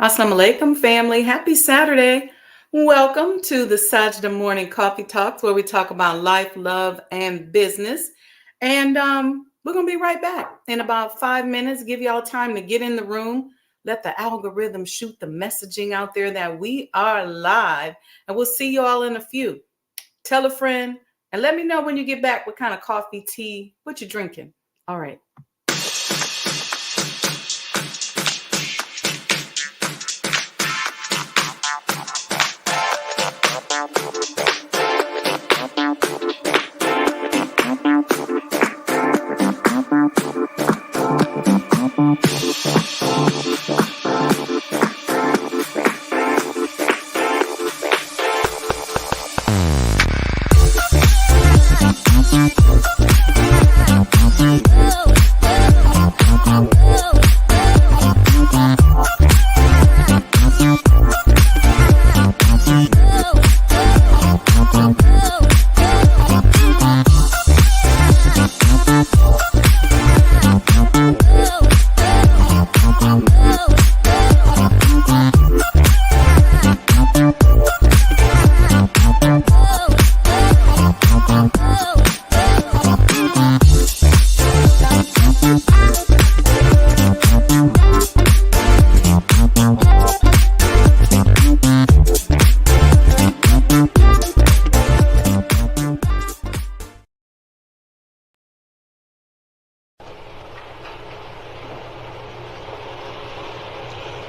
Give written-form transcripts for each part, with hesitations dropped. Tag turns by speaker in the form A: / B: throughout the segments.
A: Assalamu alaikum, family. Happy Saturday. Welcome to the Sajdah Morning Coffee Talks, where we talk about life, love, and business. And we're going to be right back in about 5 minutes. Give y'all time to get in the room. Let the algorithm shoot the messaging out there that we are live. And we'll see you all in a few. Tell a friend and let me know when you get back what kind of coffee, tea, what you're drinking. All right.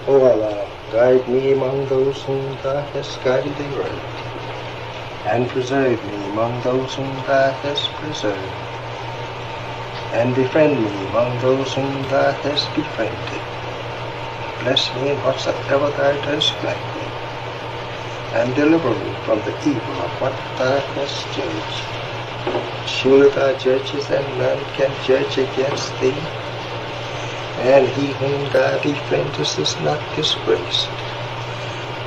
B: O Allah, guide me among those whom Thou hast guided aright, and preserve me among those whom Thou hast preserved, and befriend me among those whom Thou hast befriended. Bless me in whatsoever Thou dost grant me, and deliver me from the evil of what Thou hast judged. Surely Thou judgest, and none can judge against Thee. And he whom Thou befriendest is not disgraced.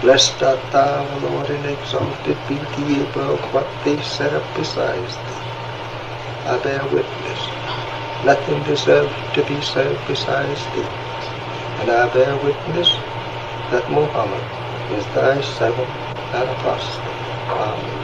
B: Blessed art Thou, O Lord, and exalted be Thee above what they set up besides Thee. I bear witness, nothing deserves to be served besides Thee. And I bear witness that Muhammad is Thy servant and apostle. Amen.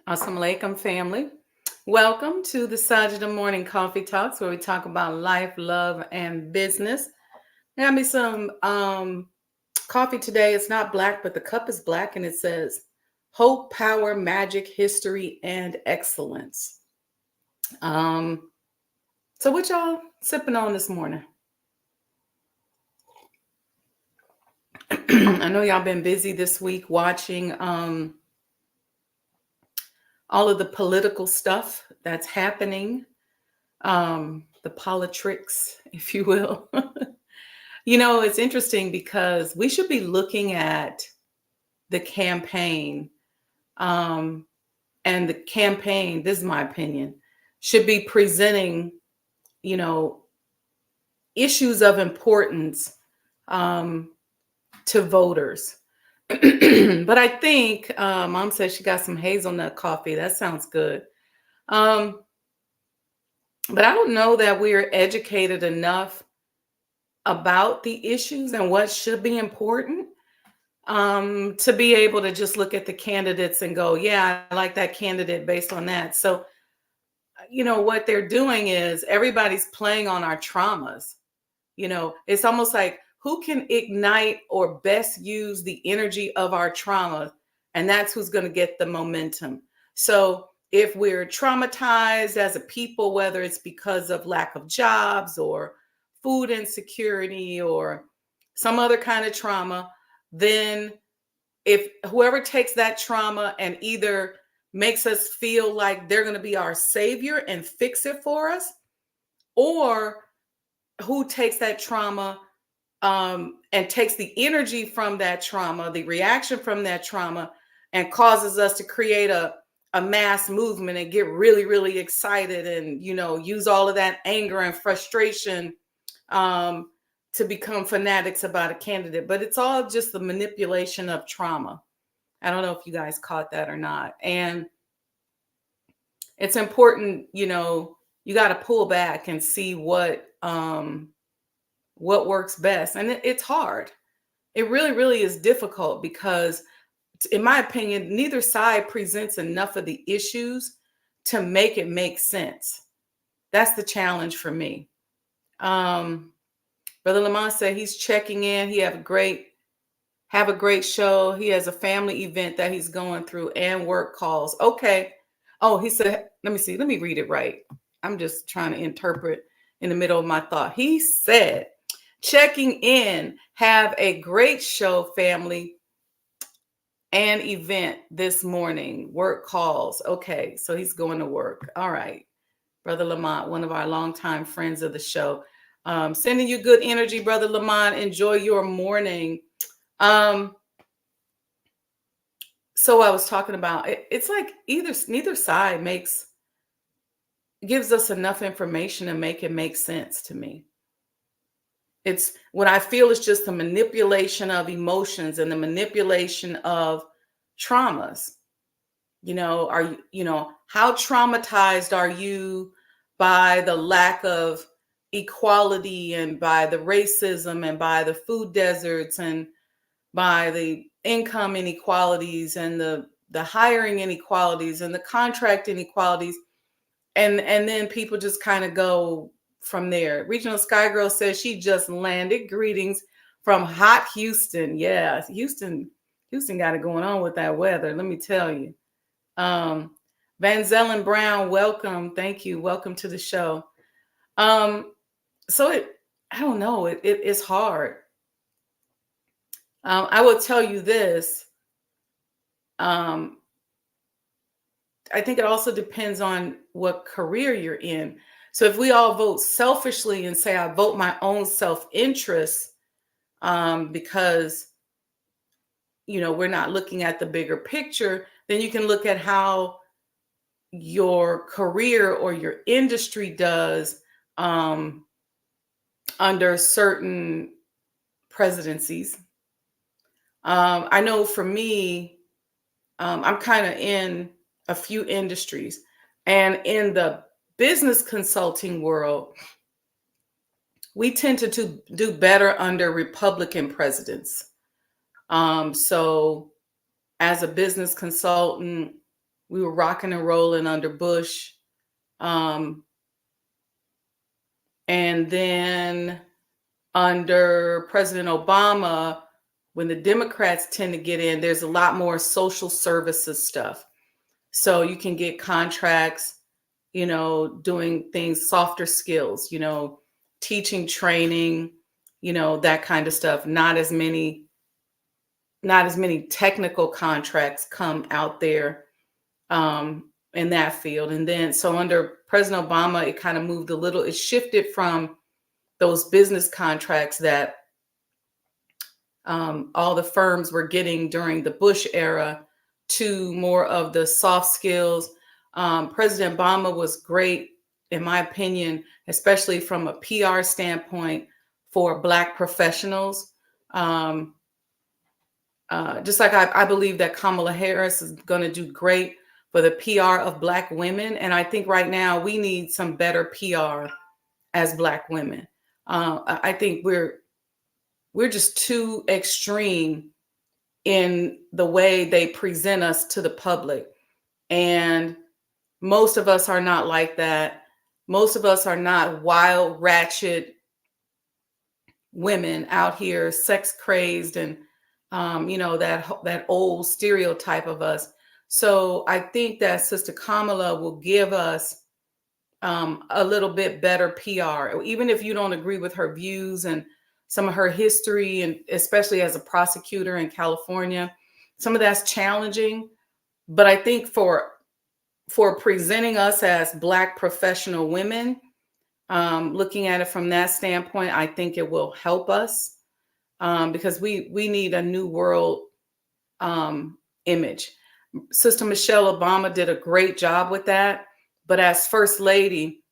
A: Assalamu alaikum, family. Welcome to the Sajdah Morning Coffee Talks, where we talk about life, love, and business. Got me some coffee today. It's not black, but the cup is black, and it says hope, power, magic, history, and excellence. So what y'all sipping on this morning? I know y'all been busy this week watching all of the political stuff that's happening, the politics, if you will. It's interesting because we should be looking at the campaign, and the campaign, this is my opinion, should be presenting, issues of importance to voters. But I think Mom says she got some hazelnut coffee. That sounds good. But I don't know that we're educated enough about the issues and what should be important to be able to just look at the candidates and go, yeah, I like that candidate based on that. So, what they're doing is everybody's playing on our traumas. It's almost like who can ignite or best use the energy of our trauma, and that's who's going to get the momentum. So if we're traumatized as a people, whether it's because of lack of jobs or food insecurity or some other kind of trauma, then if whoever takes that trauma and either makes us feel like they're going to be our savior and fix it for us, or who takes that trauma and takes the energy from that trauma, the reaction from that trauma, and causes us to create a mass movement and get really, really excited and, use all of that anger and frustration to become fanatics about a candidate. But it's all just the manipulation of trauma. I don't know if you guys caught that or not. And it's important, you got to pull back and see what works best. And it's hard. It really, really is difficult because, in my opinion, neither side presents enough of the issues to make it make sense. That's the challenge for me. Brother Lamont said he's checking in. He have a great show. He has a family event that he's going through and work calls. Okay. Oh, he said, let me see. Let me read it right. I'm just trying to interpret in the middle of my thought. He said, checking in, have a great show, family, and event this morning. Work calls. Okay, so he's going to work. All right. Brother Lamont, one of our longtime friends of the show. Sending you good energy, Brother Lamont. Enjoy your morning. So I was talking about, it's like neither side gives us enough information to make it make sense to me. It's what I feel is just the manipulation of emotions and the manipulation of traumas. How traumatized are you by the lack of equality and by the racism and by the food deserts and by the income inequalities and the hiring inequalities and the contract inequalities. And then people just kind of go from there. Regional Sky Girl says she just landed. Greetings from hot Houston. Yeah, Houston got it going on with that weather. Let me tell you. Van Zellen Brown, welcome. Thank you. Welcome to the show. I don't know. It's hard. I will tell you this. I think it also depends on what career you're in. So if we all vote selfishly and say, I vote my own self-interest because, we're not looking at the bigger picture, then you can look at how your career or your industry does under certain presidencies. I know for me, I'm kind of in a few industries, and in the business consulting world, we tend to do better under Republican presidents. So as a business consultant, we were rocking and rolling under Bush. Um, and then under President Obama, when the Democrats tend to get in, there's a lot more social services stuff. So you can get contracts, doing things, softer skills, teaching, training, that kind of stuff. Not as many technical contracts come out there um, in that field. And then, so under President Obama, it kind of moved a little, it shifted from those business contracts that all the firms were getting during the Bush era to more of the soft skills. President Obama was great, in my opinion, especially from a PR standpoint for Black professionals. Um, just like I believe that Kamala Harris is going to do great for the PR of Black women. And I think right now we need some better PR as Black women. I think we're just too extreme in the way they present us to the public. And most of us are not like that. Most of us are not wild, ratchet women out here, sex crazed, and that old stereotype of us. So I think that Sister Kamala will give us a little bit better PR, even if you don't agree with her views and some of her history, and especially as a prosecutor in California, some of that's challenging. But I think for presenting us as Black professional women, looking at it from that standpoint, I think it will help us because we need a new world image. Sister Michelle Obama did a great job with that. But as First Lady,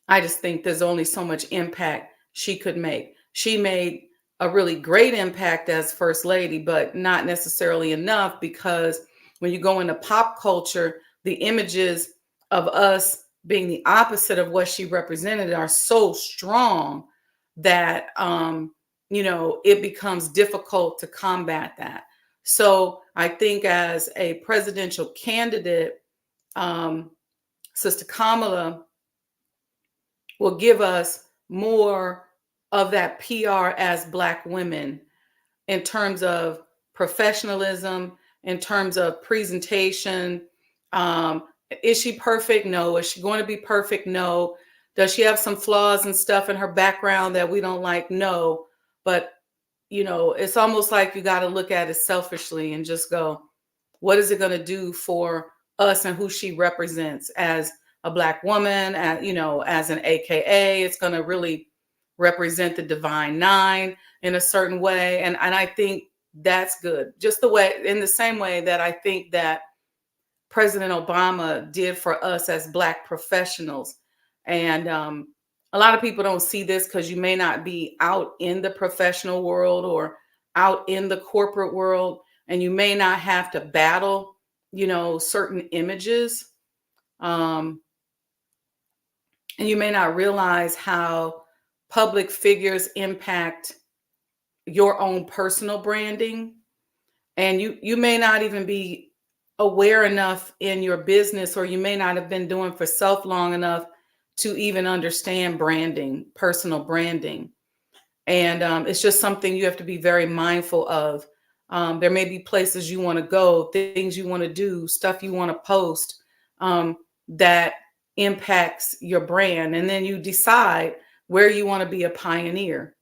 A: I just think there's only so much impact she could make. She made a really great impact as First Lady, but not necessarily enough, because when you go into pop culture, the images of us being the opposite of what she represented are so strong that it becomes difficult to combat that. So I think as a presidential candidate, Sister Kamala will give us more of that PR as Black women in terms of professionalism, in terms of presentation. Is she perfect? No. Is she going to be perfect? No. Does she have some flaws and stuff in her background that we don't like? No. But, it's almost like you got to look at it selfishly and just go, what is it going to do for us and who she represents as a Black woman, as an AKA? It's going to really represent the Divine Nine in a certain way. And I think that's good. Just in the same way that I think that President Obama did for us as Black professionals. And a lot of people don't see this because you may not be out in the professional world or out in the corporate world, and you may not have to battle, certain images. And you may not realize how public figures impact your own personal branding. And you may not even be aware enough in your business, or you may not have been doing for self long enough to even understand branding, personal branding. And it's just something you have to be very mindful of. There may be places you want to go, things you want to do, stuff you want to post that impacts your brand. And then you decide where you want to be a pioneer.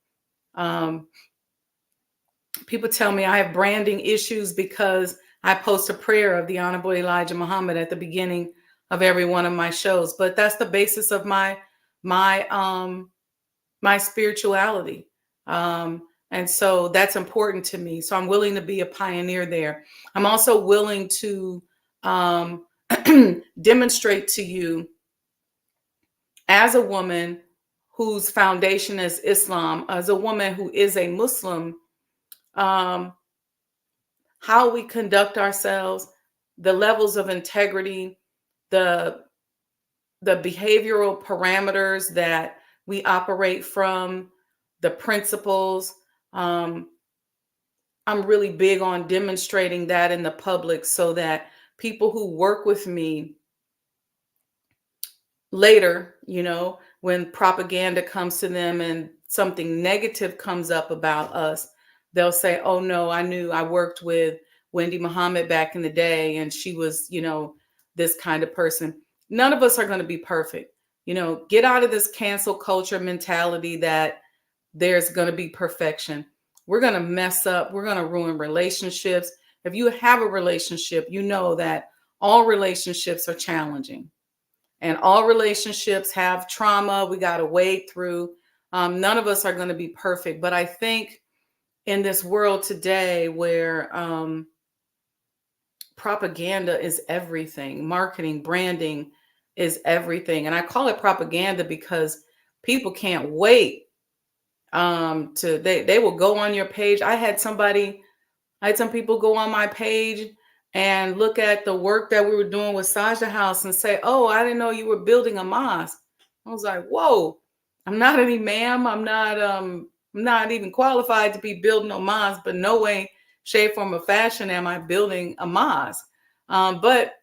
A: People tell me I have branding issues because I post a prayer of the Honorable Elijah Muhammad at the beginning of every one of my shows. But that's the basis of my spirituality. And so that's important to me. So I'm willing to be a pioneer there. I'm also willing to demonstrate to you, as a woman whose foundation is Islam, as a woman who is a Muslim, how we conduct ourselves, the levels of integrity, the behavioral parameters that we operate from, the principles. I'm really big on demonstrating that in the public so that people who work with me later, when propaganda comes to them and something negative comes up about us, they'll say, oh no, I worked with Wendy Muhammad back in the day and she was, this kind of person. None of us are going to be perfect. Get out of this cancel culture mentality that there's going to be perfection. We're going to mess up. We're going to ruin relationships. If you have a relationship, you know that all relationships are challenging. And all relationships have trauma we got to wade through. None of us are going to be perfect. But I think in this world today where propaganda is everything, marketing, branding is everything. And I call it propaganda because people can't wait they will go on your page. I had some people go on my page and look at the work that we were doing with Sajdah House and say, oh, I didn't know you were building a mosque. I was like, whoa, I'm not an imam. I'm not even qualified to be building a mosque, but no way, shape, form, or fashion am I building a mosque. But,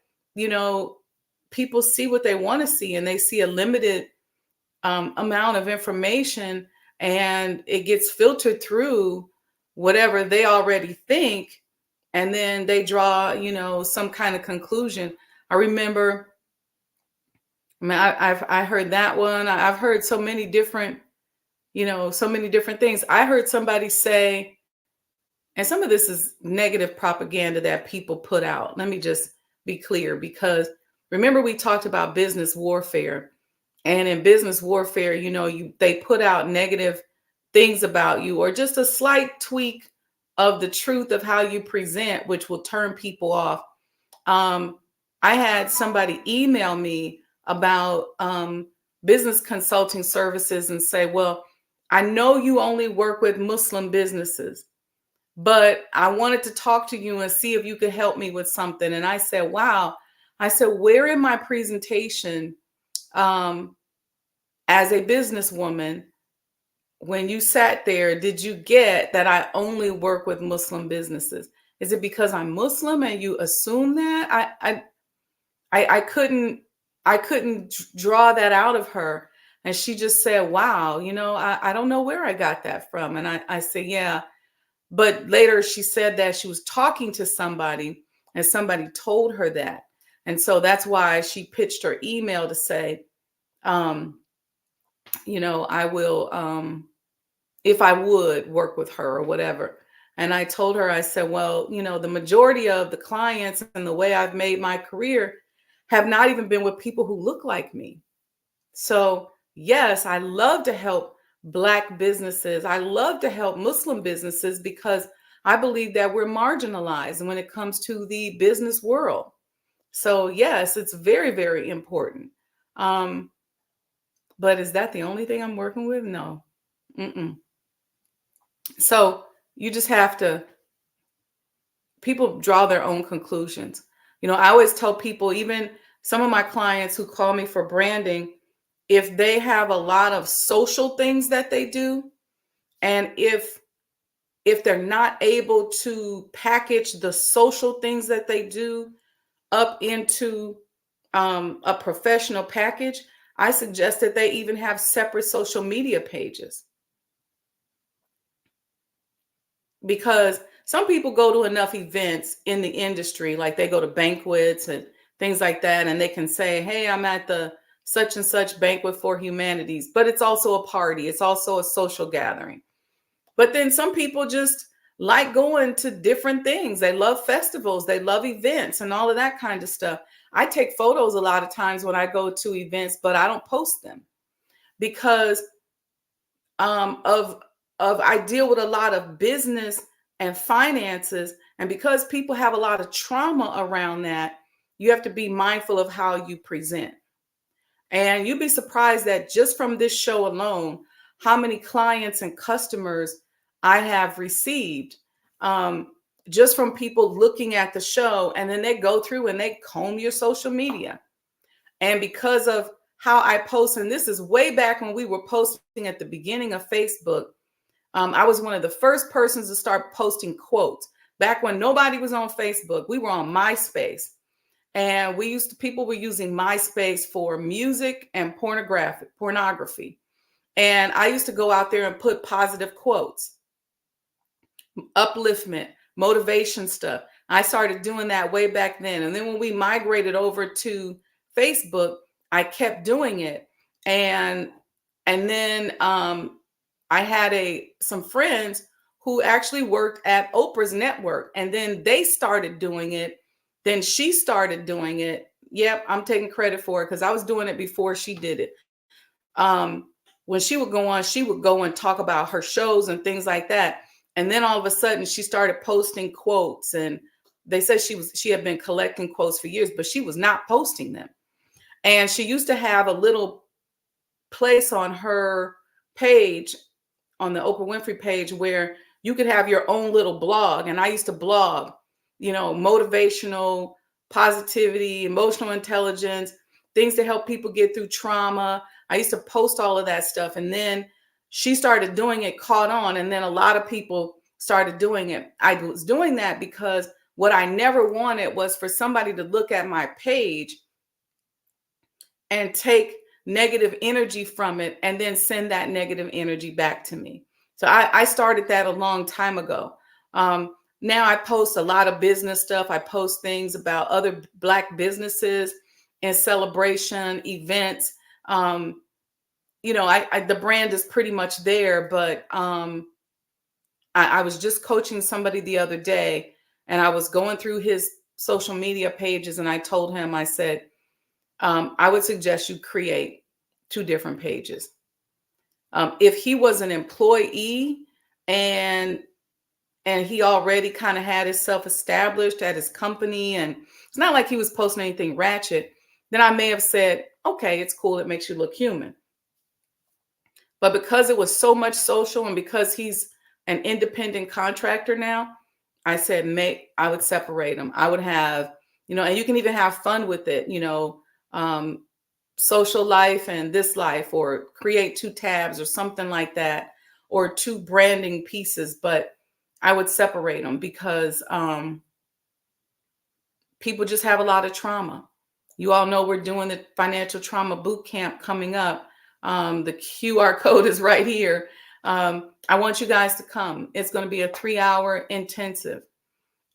A: people see what they want to see, and they see a limited amount of information, and it gets filtered through whatever they already think, and then they draw some kind of conclusion. I remember, I heard that one. I've heard so many different things. I heard somebody say, and some of this is negative propaganda that people put out. Let me just be clear, because remember we talked about business warfare. And in business warfare, they put out negative things about you, or just a slight tweak of the truth of how you present, which will turn people off. I had somebody email me about business consulting services and say, well, I know you only work with Muslim businesses, but I wanted to talk to you and see if you could help me with something. And I said, wow. I said, where in my presentation, as a businesswoman, when you sat there, did you get that I only work with Muslim businesses? Is it because I'm Muslim and you assume that? I couldn't draw that out of her. And she just said, wow, I don't know where I got that from. And I said, yeah. But later she said that she was talking to somebody and somebody told her that. And so that's why she pitched her email to say, I will, if I would work with her or whatever. And I told her, I said, well, the majority of the clients and the way I've made my career have not even been with people who look like me. So yes, I love to help Black businesses. I love to help Muslim businesses because I believe that we're marginalized when it comes to the business world. So yes, it's very, very important. But is that the only thing I'm working with? No. Mm-mm. So you just have to, people draw their own conclusions. I always tell people, even some of my clients who call me for branding, if they have a lot of social things that they do, and if they're not able to package the social things that they do up into a professional package, I suggest that they even have separate social media pages. Because some people go to enough events in the industry, like they go to banquets and things like that, and they can say, hey, I'm at the such and such banquet for humanities, but it's also a party. It's also a social gathering. But then some people just like going to different things. They love festivals. They love events and all of that kind of stuff. I take photos a lot of times when I go to events, but I don't post them because of I deal with a lot of business and finances. And because people have a lot of trauma around that, you have to be mindful of how you present. And you'd be surprised that just from this show alone, how many clients and customers I have received just from people looking at the show. And then they go through and they comb your social media. And because of how I post, and this is way back when we were posting at the beginning of Facebook, I was one of the first persons to start posting quotes. Back when nobody was on Facebook, we were on MySpace. And people were using MySpace for music and pornography. And I used to go out there and put positive quotes, upliftment, motivation stuff. I started doing that way back then. And then when we migrated over to Facebook, I kept doing it. And then I had some friends who actually worked at Oprah's network, and then they started doing it. Then she started doing it. Yep, I'm taking credit for it because I was doing it before she did it. When she would go on, she would go and talk about her shows and things like that. And then all of a sudden she started posting quotes, and they said she had been collecting quotes for years, but she was not posting them. And she used to have a little place on her page, on the Oprah Winfrey page, where you could have your own little blog. And I used to blog, motivational, positivity, emotional intelligence, things to help people get through trauma. I used to post all of that stuff. And then she started doing it, caught on. And then a lot of people started doing it. I was doing that because what I never wanted was for somebody to look at my page and take negative energy from it and then send that negative energy back to me. So I started that a long time ago. Now I post a lot of business stuff. I post things about other Black businesses and celebration events. The brand is pretty much there, but I was just coaching somebody the other day, and I was going through his social media pages, and I told him, I said, I would suggest you create 2 different pages. If he was an employee and he already kind of had himself established at his company, and it's not like he was posting anything ratchet, then I may have said, okay, it's cool. It makes you look human. But because it was so much social, and because he's an independent contractor now, I said, I would separate them. I would have, and you can even have fun with it, social life and this life, or create 2 tabs or something like that, or 2 branding pieces. But I would separate them because people just have a lot of trauma. You all know we're doing the financial trauma boot camp coming up. The QR code is right here. I want you guys to come. It's going to be a 3-hour intensive,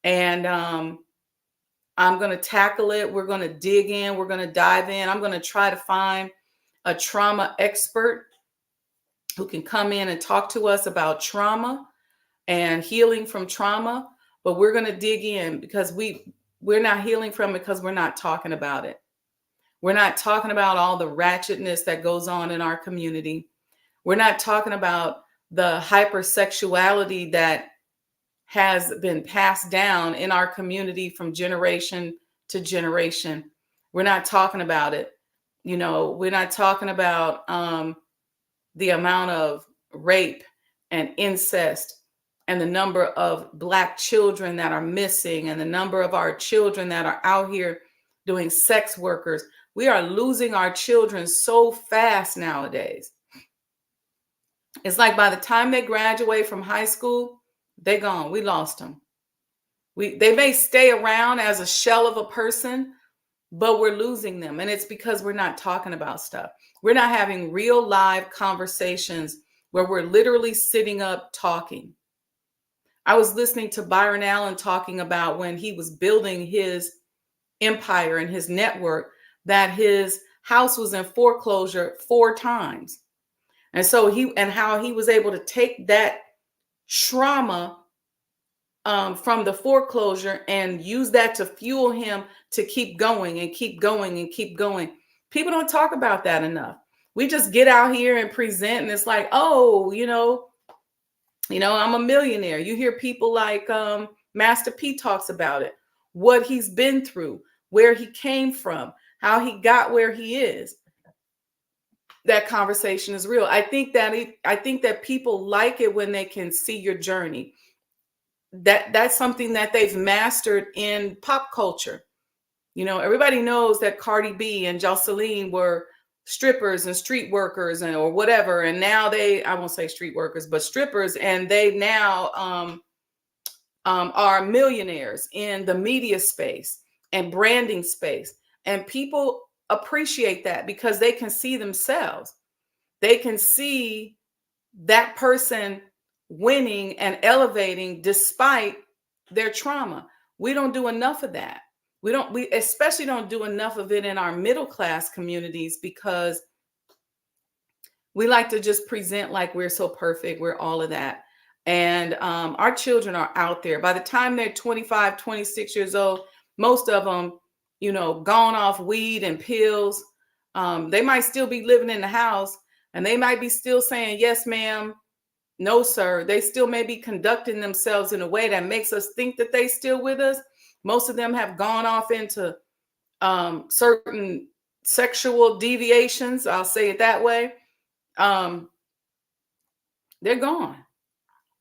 A: and I'm going to tackle it. We're going to dig in. We're going to dive in. I'm going to try to find a trauma expert who can come in and talk to us about trauma and healing from trauma. But we're going to dig in because we're not healing from it because we're not talking about it. We're not talking about all the ratchetness that goes on in our community. We're not talking about the hypersexuality that has been passed down in our community from generation to generation. We're not talking about it. We're not talking about the amount of rape and incest, and the number of Black children that are missing, and the number of our children that are out here doing sex workers. We are losing our children so fast nowadays. It's like by the time they graduate from high school, they're gone. We lost them. They may stay around as a shell of a person, but we're losing them. And it's because we're not talking about stuff. We're not having real live conversations where we're literally sitting up talking. I was listening to Byron Allen talking about when he was building his empire and his network, that his house was in foreclosure 4 times. And so how he was able to take that trauma from the foreclosure and use that to fuel him to keep going and keep going and keep going. People don't talk about that enough. We just get out here and present, and it's like, oh, I'm a millionaire. You hear people like Master P talks about it, what he's been through, where he came from, how he got where he is. That conversation is real. I think that people like it when they can see your journey. That's something that they've mastered in pop culture. Everybody knows that Cardi B and Jocelyn were strippers and street workers or whatever. And now I won't say street workers, but strippers. And they now are millionaires in the media space. and branding space. And people appreciate that because they can see themselves. They can see that person winning and elevating despite their trauma. We don't do enough of that. We especially don't do enough of it in our middle class communities because we like to just present like we're so perfect, we're all of that. And our children are out there. By the time they're 25, 26 years old, most of them, gone off weed and pills. They might still be living in the house and they might be still saying, yes, ma'am, no, sir. They still may be conducting themselves in a way that makes us think that they still with us. Most of them have gone off into certain sexual deviations. I'll say it that way. Um, they're gone.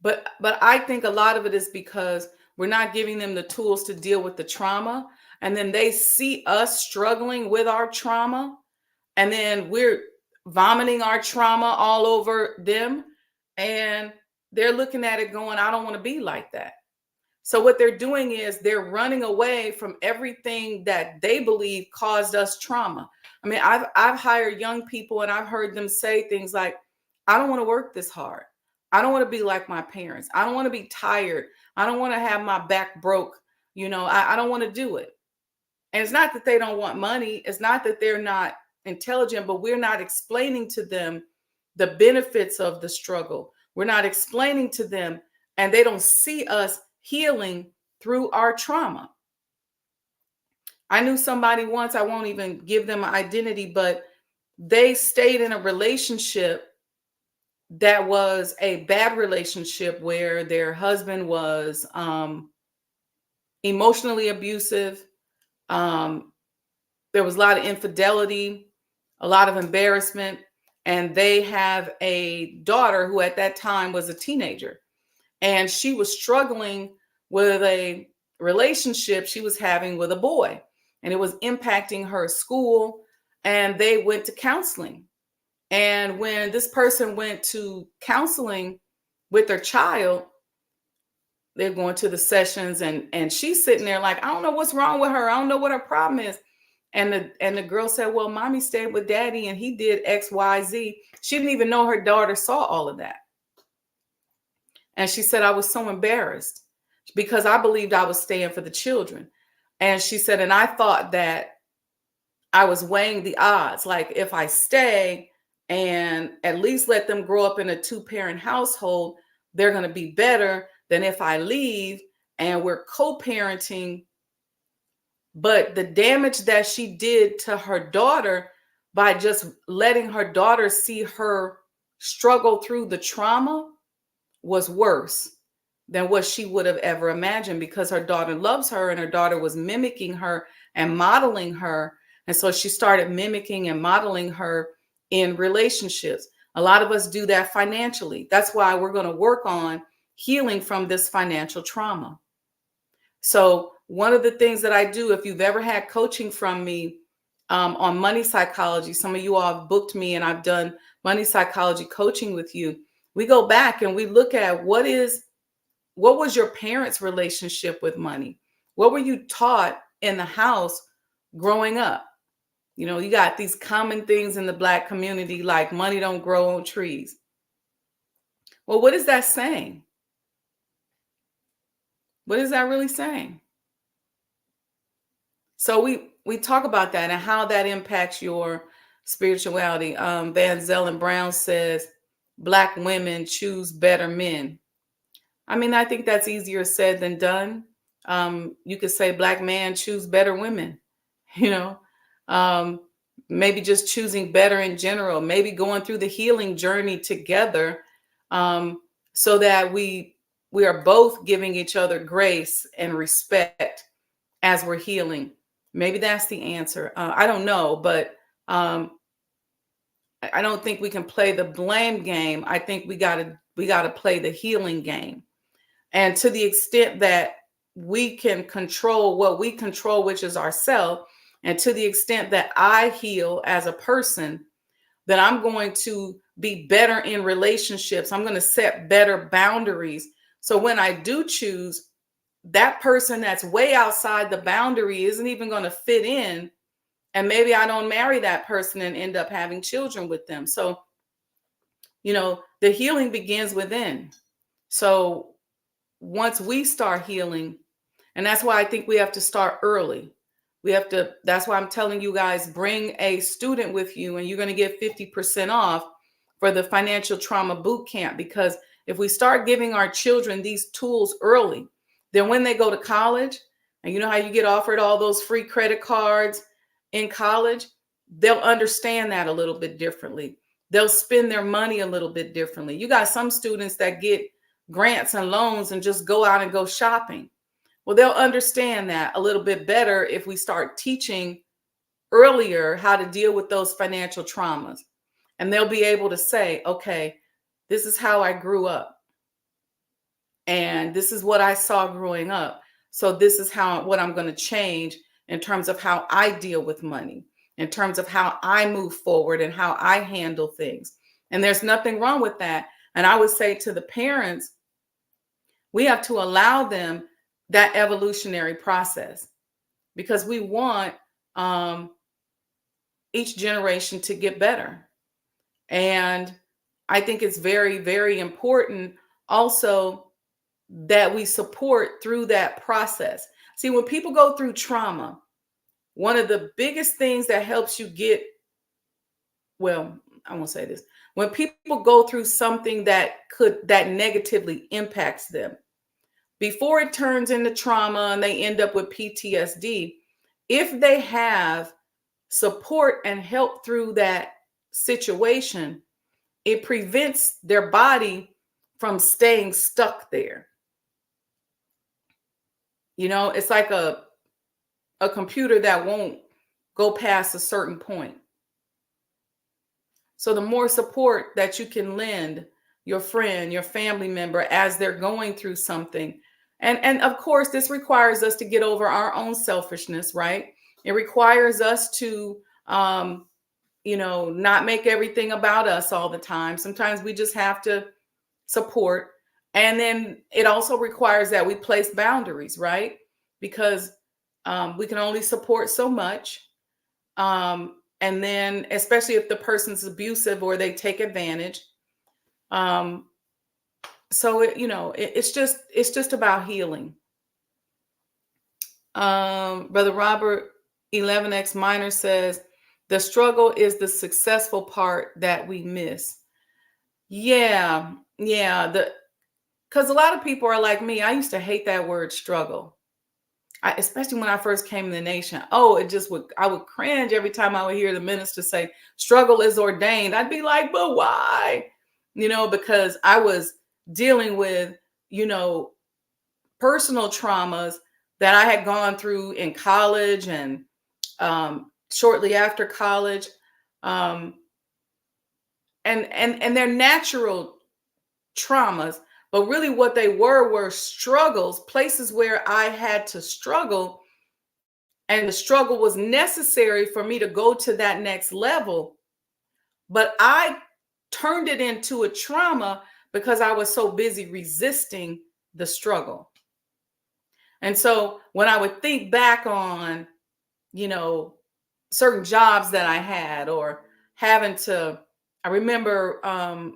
A: But I think a lot of it is because we're not giving them the tools to deal with the trauma. And then they see us struggling with our trauma. And then we're vomiting our trauma all over them. And they're looking at it going, I don't want to be like that. So what they're doing is they're running away from everything that they believe caused us trauma. I mean, I've hired young people and I've heard them say things like, I don't want to work this hard. I don't want to be like my parents. I don't want to be tired. I don't want to have my back broke. I don't want to do it. And it's not that they don't want money. It's not that they're not intelligent, but we're not explaining to them the benefits of the struggle. We're not explaining to them, and they don't see us healing through our trauma. I knew somebody once, I won't even give them an identity, but they stayed in a relationship that was a bad relationship where their husband was emotionally abusive. There was a lot of infidelity, a lot of embarrassment, and they have a daughter who at that time was a teenager. And she was struggling with a relationship she was having with a boy, and it was impacting her school. And they went to counseling. And when this person went to counseling with their child, they're going to the sessions, and she's sitting there like, I don't know what's wrong with her. I don't know what her problem is. And the girl said, well, mommy stayed with daddy and he did X, Y, Z. She didn't even know her daughter saw all of that. And she said, I was so embarrassed because I believed I was staying for the children. And she said, and I thought that I was weighing the odds. Like if I stay and at least let them grow up in a 2-parent household, they're going to be better than if I leave and we're co-parenting. But the damage that she did to her daughter by just letting her daughter see her struggle through the trauma was worse than what she would have ever imagined, because her daughter loves her and her daughter was mimicking her and modeling her. And so she started mimicking and modeling her in relationships. A lot of us do that financially. That's why we're going to work on healing from this financial trauma. So one of the things that I do, if you've ever had coaching from me on money psychology, some of you all have booked me and I've done money psychology coaching with you. We go back and we look at what was your parents' relationship with money? What were you taught in the house growing up? You got these common things in the Black community like money don't grow on trees. Well, what is that saying? What is that really saying? So we talk about that and how that impacts your spirituality. Van Zellen Brown says, Black women choose better men. I mean, I think that's easier said than done. You could say Black man choose better women, maybe just choosing better in general, maybe going through the healing journey together, so that we are both giving each other grace and respect as we're healing. Maybe that's the answer. I don't know, but I don't think we can play the blame game. I think we got to play the healing game. And to the extent that we can control what we control, which is ourselves, and to the extent that I heal as a person, then I'm going to be better in relationships. I'm going to set better boundaries. So when I do choose that person that's way outside the boundary isn't even going to fit in. And maybe I don't marry that person and end up having children with them. So, the healing begins within. So once we start healing, and that's why I think we have to start early. That's why I'm telling you guys, bring a student with you and you're going to get 50% off for the financial trauma boot camp. Because if we start giving our children these tools early, then when they go to college, and you know how you get offered all those free credit cards in college, they'll understand that a little bit differently. They'll spend their money a little bit differently. You got some students that get grants and loans and just go out and go shopping. Well, they'll understand that a little bit better if we start teaching earlier how to deal with those financial traumas. And they'll be able to say, okay, this is how I grew up. And this is what I saw growing up. So this is what I'm going to change in terms of how I deal with money, in terms of how I move forward and how I handle things. And there's nothing wrong with that. And I would say to the parents, we have to allow them that evolutionary process, because we want each generation to get better. And I think it's very, very important also that we support through that process. See, when people go through trauma, one of the biggest things that helps you I won't say this. When people go through something that negatively impacts them, before it turns into trauma and they end up with PTSD, if they have support and help through that situation, it prevents their body from staying stuck there. It's like a computer that won't go past a certain point. So the more support that you can lend your friend, your family member as they're going through something. And of course, this requires us to get over our own selfishness, right? It requires us to, not make everything about us all the time. Sometimes we just have to support. And then it also requires that we place boundaries, right? Because we can only support so much. And then, especially if the person's abusive or they take advantage. So it's just about healing. Brother Robert 11X Minor says, the struggle is the successful part that we miss. Yeah. Because a lot of people are like me. I used to hate that word struggle. Especially when I first came in the nation. I would cringe every time I would hear the minister say, struggle is ordained. I'd be like, but why? Because I was dealing with, personal traumas that I had gone through in college and shortly after college. And they're natural traumas, but really what they were struggles, places where I had to struggle. And the struggle was necessary for me to go to that next level. But I turned it into a trauma because I was so busy resisting the struggle. And so when I would think back on, certain jobs that I had, or I remember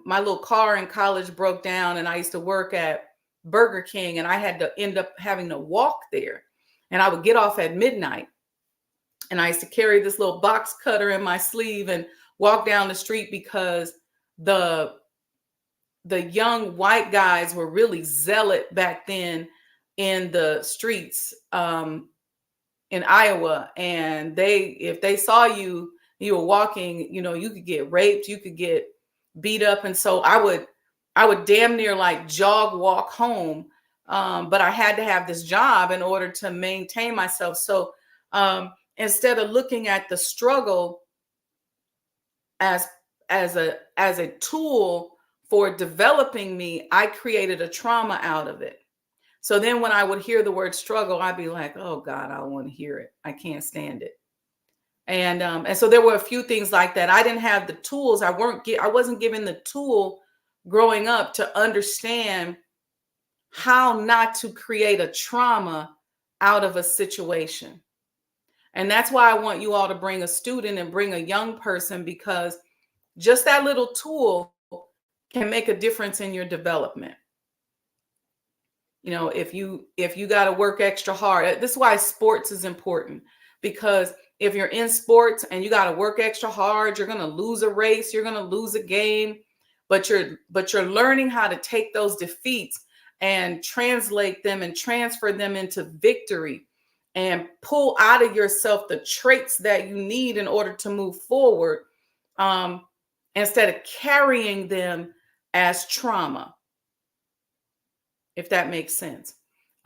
A: my little car in college broke down and I used to work at Burger King and I had to end up having to walk there. And I would get off at midnight. And I used to carry this little box cutter in my sleeve and walk down the street because the young white guys were really zealot back then in the streets in Iowa. And if they saw you were walking, you could get raped, you could get beat up. And so I would damn near like jog walk home. But I had to have this job in order to maintain myself. So instead of looking at the struggle as a tool for developing me, I created a trauma out of it. So then when I would hear the word struggle, I'd be like, oh God, I don't want to hear it. I can't stand it. And so there were a few things like that. I didn't have the tools. I wasn't given the tool growing up to understand how not to create a trauma out of a situation. And that's why I want you all to bring a student and bring a young person, because just that little tool can make a difference in your development. You know, if you got to work extra hard, this is why sports is important, because if you're in sports and you got to work extra hard, you're going to lose a race, you're going to lose a game, but you're learning how to take those defeats and translate them and transfer them into victory, and pull out of yourself the traits that you need in order to move forward, instead of carrying them as trauma, if that makes sense.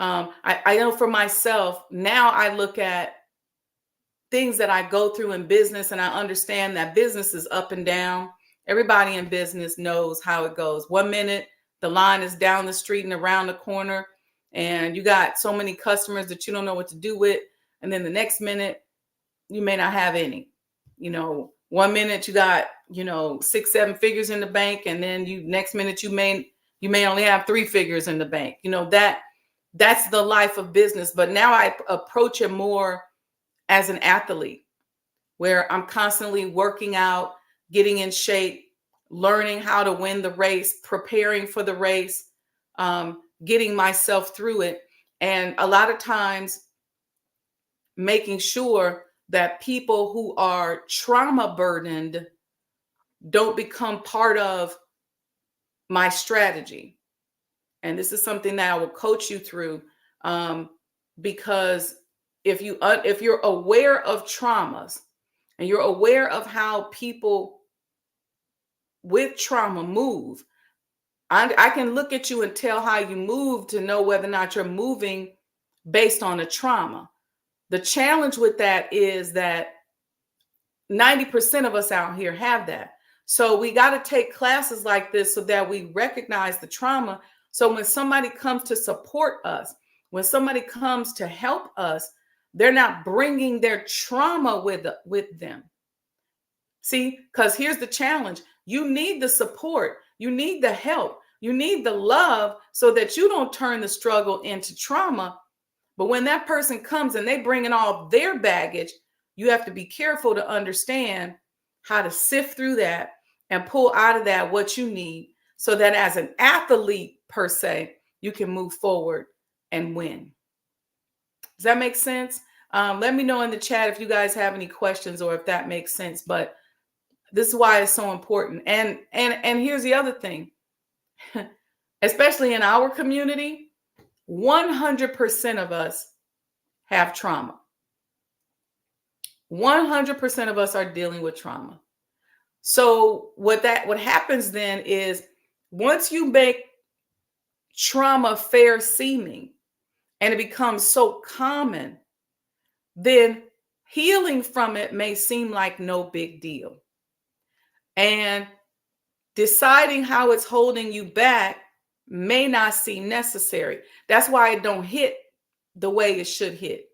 A: I know for myself, now I look at things that I go through in business, and I understand that business is up and down. Everybody in business knows how it goes. 1 minute, the line is down the street and around the corner, and you got so many customers that you don't know what to do with. And then the next minute, you may not have any. 1 minute you got, 6, 7 figures in the bank, and then next minute you may only have 3 figures in the bank. That's the life of business. But now I approach it more as an athlete, where I'm constantly working out, getting in shape, learning how to win the race, preparing for the race, getting myself through it. And a lot of times making sure that people who are trauma burdened don't become part of my strategy. And this is something that I will coach you through, because if you're aware of traumas and you're aware of how people with trauma move, I can look at you and tell how you move to know whether or not you're moving based on a trauma. The challenge with that is that 90% of us out here have that. So we got to take classes like this so that we recognize the trauma. So when somebody comes to support us, when somebody comes to help us, they're not bringing their trauma with them. See, because here's the challenge. You need the support. You need the help. You need the love so that you don't turn the struggle into trauma. But when that person comes and they bring in all their baggage, you have to be careful to understand how to sift through that and pull out of that what you need, so that as an athlete per se, you can move forward and win. Does that make sense? Let me know in the chat if you guys have any questions or if that makes sense. But this is why it's so important. And here's the other thing, especially in our community, 100% of us have trauma. 100% of us are dealing with trauma. So what happens then is, once you make trauma fair seeming and it becomes so common, then healing from it may seem like no big deal. And deciding how it's holding you back may not seem necessary. That's why it don't hit the way it should hit.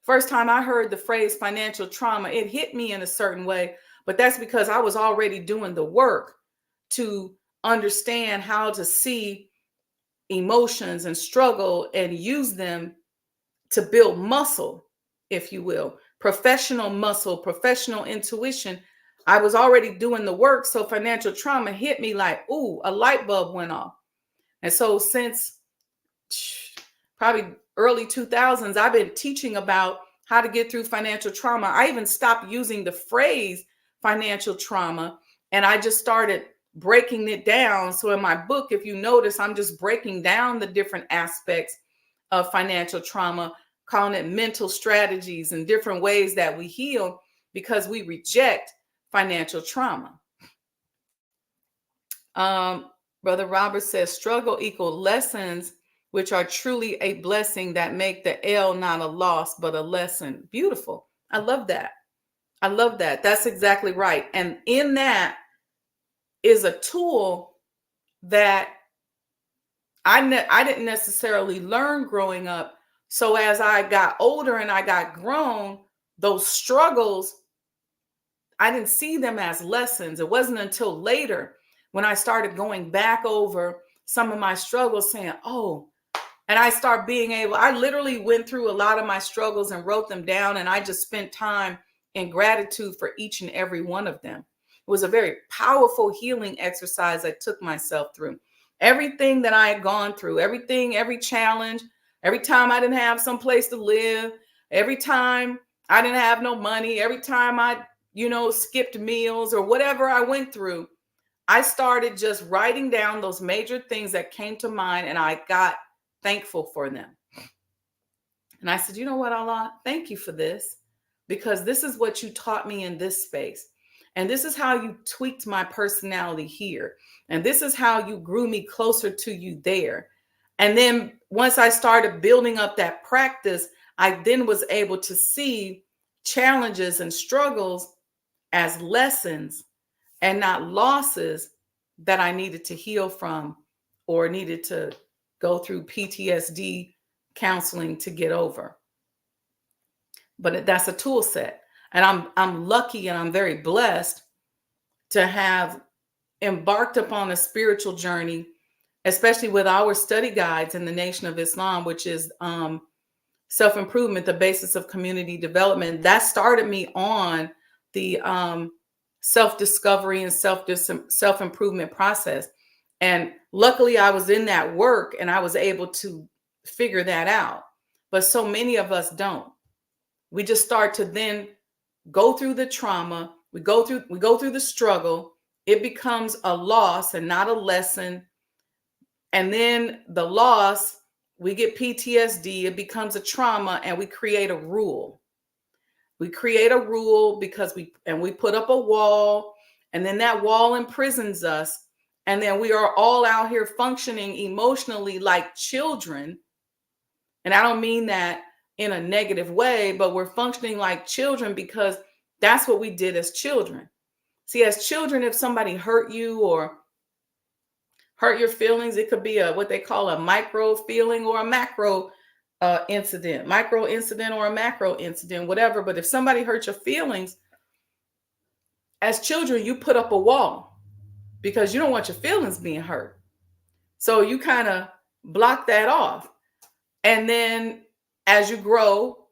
A: First time I heard the phrase financial trauma, it hit me in a certain way, but that's because I was already doing the work to understand how to see emotions and struggle and use them to build muscle, if you will, professional muscle, professional intuition. I was already doing the work. So financial trauma hit me like, ooh, a light bulb went off. And so since probably early 2000s, I've been teaching about how to get through financial trauma. I even stopped using the phrase financial trauma, and I just started breaking it down. So in my book, if you notice, I'm just breaking down the different aspects of financial trauma, calling it mental strategies and different ways that we heal, because we reject financial trauma. Brother Robert says, struggle equal lessons, which are truly a blessing that make the L not a loss, but a lesson. Beautiful. I love that. I love that. That's exactly right. And in that is a tool that I didn't necessarily learn growing up. So as I got older and I got grown, those struggles, I didn't see them as lessons. It wasn't until later when I started going back over some of my struggles saying, oh, and I literally went through a lot of my struggles and wrote them down. And I just spent time in gratitude for each and every one of them. It was a very powerful healing exercise I took myself through. Everything that I had gone through, every challenge, every time I didn't have some place to live, every time I didn't have no money, every time I, skipped meals or whatever I went through, I started just writing down those major things that came to mind, and I got thankful for them. And I said, you know what, Allah, thank you for this, because this is what you taught me in this space. And this is how you tweaked my personality here. And this is how you grew me closer to you there. And then once I started building up that practice, I then was able to see challenges and struggles as lessons and not losses that I needed to heal from or needed to go through PTSD counseling to get over. But that's a tool set. And I'm lucky and I'm very blessed to have embarked upon a spiritual journey, especially with our study guides in the Nation of Islam, which is self-improvement, the basis of community development. That started me on the self-discovery and self-improvement process. And luckily I was in that work and I was able to figure that out. But so many of us don't. We just start to then go through the trauma. We go through the struggle. It becomes a loss and not a lesson. And then the loss, we get PTSD. It becomes a trauma, and we create a rule. We create a rule because we put up a wall, and then that wall imprisons us. And then we are all out here functioning emotionally like children. And I don't mean that in a negative way, but we're functioning like children because that's what we did as children. See, as children, if somebody hurt you or hurt your feelings, it could be what they call a micro feeling or a macro incident, micro incident or a macro incident, whatever. But if somebody hurt your feelings, as children, you put up a wall because you don't want your feelings being hurt. So you kind of block that off. And then as you grow,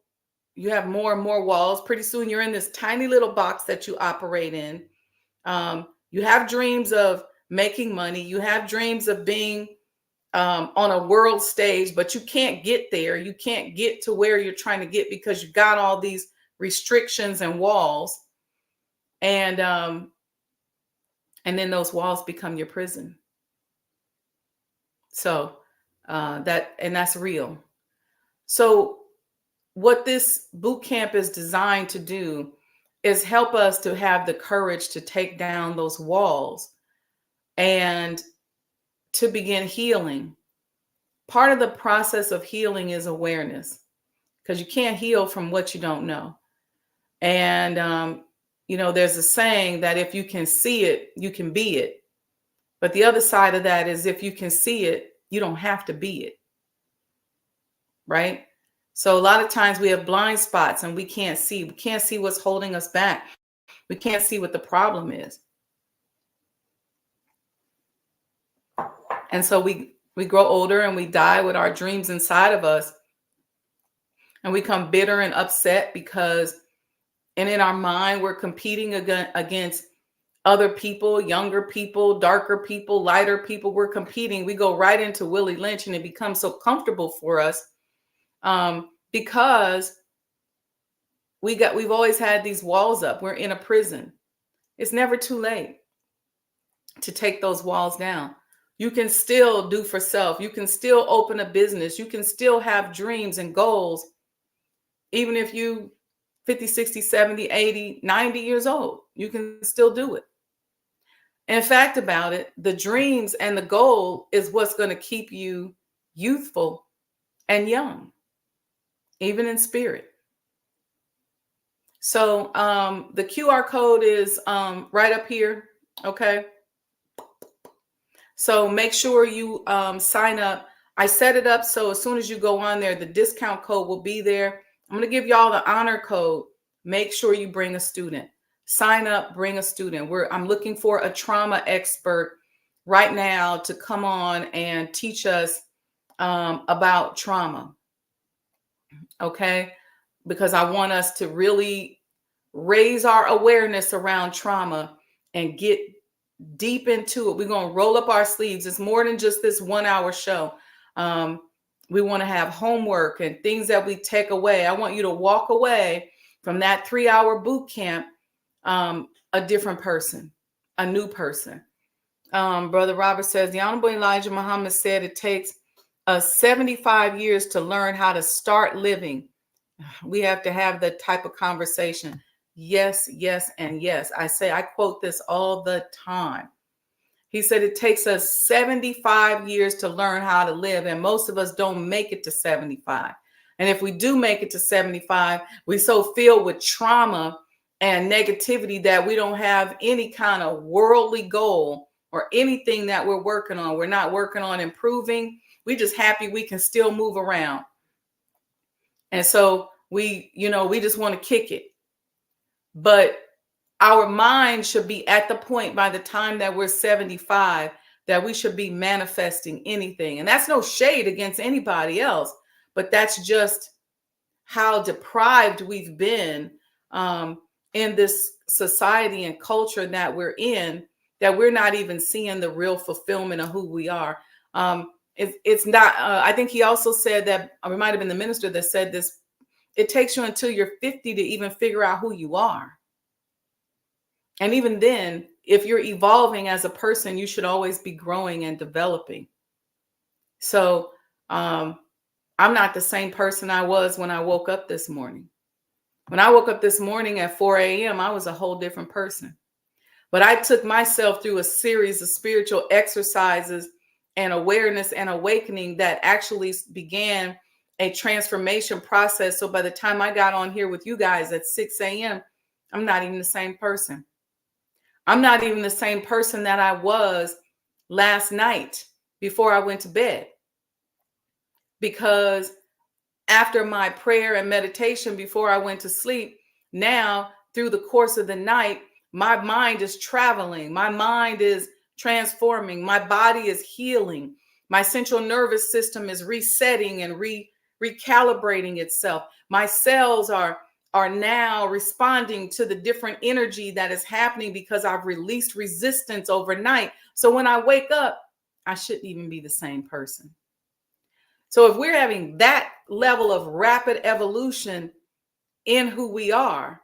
A: you have more and more walls. Pretty soon you're in this tiny little box that you operate in. You have dreams of making money. You have dreams of being on a world stage, but you can't get there. You can't get to where you're trying to get because you got all these restrictions and walls. And then those walls become your prison. So that's real. So what this boot camp is designed to do is help us to have the courage to take down those walls and to begin healing. Part of the process of healing is awareness, because you can't heal from what you don't know. And, there's a saying that if you can see it, you can be it. But the other side of that is if you can see it, you don't have to be it. Right? So a lot of times we have blind spots and we can't see. We can't see what's holding us back. We can't see what the problem is. And so we grow older and we die with our dreams inside of us. And we become bitter and upset and in our mind, we're competing against other people, younger people, darker people, lighter people. We're competing. We go right into Willie Lynch, and it becomes so comfortable for us because we've always had these walls up. We're in a prison. It's never too late to take those walls down. You can still do for self. You can still open a business. You can still have dreams and goals, even if you 50, 60, 70, 80, 90 years old. You can still do it. In fact, about it, the dreams and the goal is what's going to keep you youthful and young, even in spirit. So the QR code is right up here. Okay. So make sure you sign up. I set it up so as soon as you go on there, the discount code will be there. I'm going to give y'all the honor code. Make sure you bring a student. Sign up, bring a student. I'm looking for a trauma expert right now to come on and teach us about trauma. Okay. Because I want us to really raise our awareness around trauma and get deep into it. We're going to roll up our sleeves. It's more than just this 1 hour show. Um, we want to have homework and things that we take away. I want you to walk away from that 3 hour boot camp a different person, a new person. Brother Robert says, the Honorable Elijah Muhammad said it takes 75 years to learn how to start living. We have to have that type of conversation. Yes, yes, and yes. I quote this all the time. He said it takes us 75 years to learn how to live, and most of us don't make it to 75. And if we do make it to 75, we so filled with trauma and negativity that we don't have any kind of worldly goal or anything that we're working on. We're not working on improving. We're just happy we can still move around. And so we just want to kick it. But our mind should be at the point by the time that we're 75 that we should be manifesting anything. And that's no shade against anybody else, but that's just how deprived we've been in this society and culture that we're in, that we're not even seeing the real fulfillment of who we are. It's not, I think he also said that, or it might have been the minister that said this, it takes you until you're 50 to even figure out who you are. And even then, if you're evolving as a person, you should always be growing and developing. So I'm not the same person I was when I woke up this morning. When I woke up this morning at 4 a.m., I was a whole different person. But I took myself through a series of spiritual exercises and awareness and awakening that actually began a transformation process. So by the time I got on here with you guys at 6 a.m., I'm not even the same person. I'm not even the same person that I was last night before I went to bed. Because after my prayer and meditation before I went to sleep, now through the course of the night, my mind is traveling. My mind is transforming. My body is healing. My central nervous system is resetting and recalibrating itself. My cells are now responding to the different energy that is happening because I've released resistance overnight. So when I wake up, I shouldn't even be the same person. So if we're having that level of rapid evolution in who we are,